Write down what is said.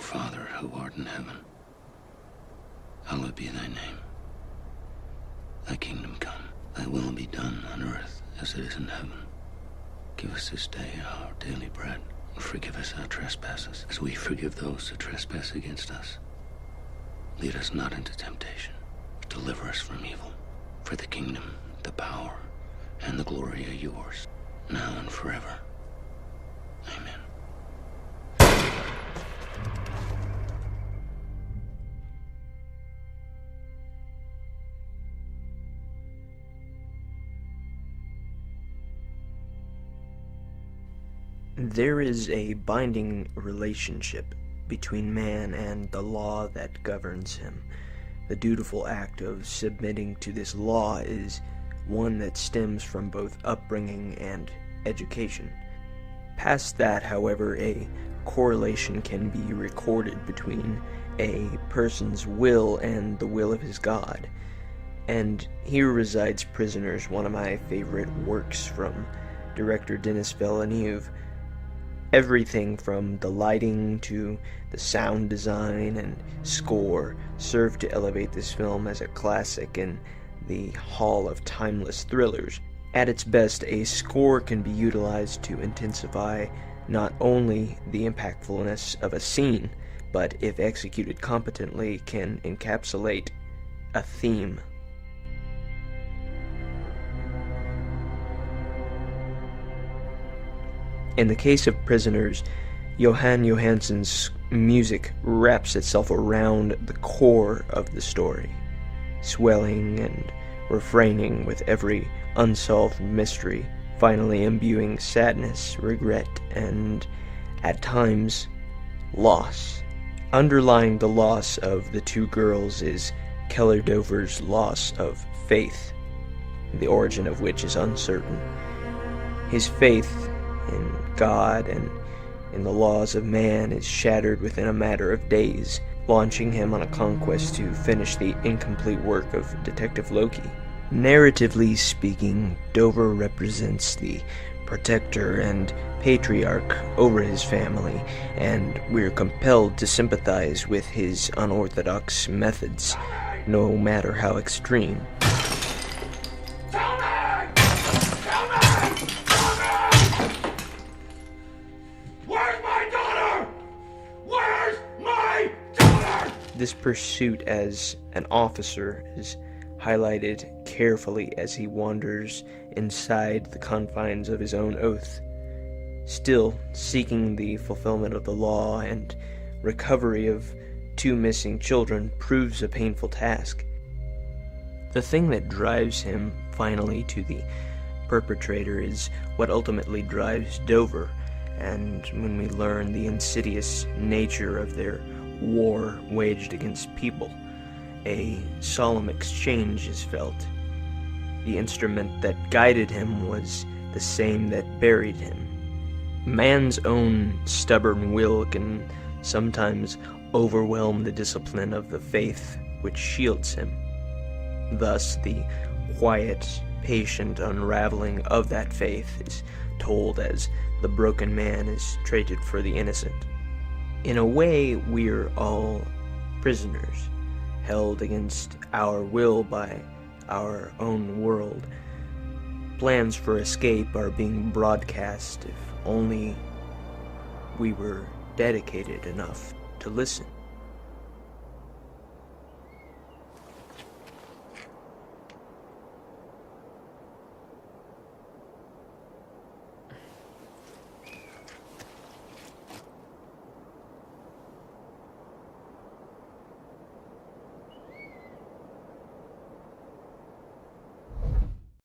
Father, who art in heaven, hallowed be thy name. Thy kingdom come, thy will be done on earth as it is in heaven. Give us this day our daily bread, and forgive us our trespasses, as we forgive those who trespass against us. Lead us not into temptation, but deliver us from evil. For the kingdom, the power, and the glory are yours, now and forever. Amen. There is a binding relationship between man and the law that governs him. The dutiful act of submitting to this law is one that stems from both upbringing and education. Past that, however, a correlation can be recorded between a person's will and the will of his God. And here resides Prisoners, one of my favorite works from director Denis Villeneuve. Everything from the lighting to the sound design and score served to elevate this film as a classic in the hall of timeless thrillers. At its best, a score can be utilized to intensify not only the impactfulness of a scene, but if executed competently, can encapsulate a theme. In the case of Prisoners, Jóhann Jóhannsson's music wraps itself around the core of the story, swelling and refraining with every unsolved mystery, finally imbuing sadness, regret, and, at times, loss. Underlying the loss of the two girls is Keller Dover's loss of faith, the origin of which is uncertain. His faith in God and in the laws of man is shattered within a matter of days, launching him on a conquest to finish the incomplete work of Detective Loki. Narratively speaking, Dover represents the protector and patriarch over his family, and we're compelled to sympathize with his unorthodox methods, no matter how extreme. This pursuit as an officer is highlighted carefully as he wanders inside the confines of his own oath. Still, seeking the fulfillment of the law and recovery of two missing children proves a painful task. The thing that drives him finally to the perpetrator is what ultimately drives Dover, and when we learn the insidious nature of their war waged against people, a solemn exchange is felt. The instrument that guided him was the same that buried him. Man's own stubborn will can sometimes overwhelm the discipline of the faith which shields him. Thus, the quiet, patient unraveling of that faith is told as the broken man is traded for the innocent. In a way, we're all prisoners, held against our will by our own world. Plans for escape are being broadcast if only we were dedicated enough to listen.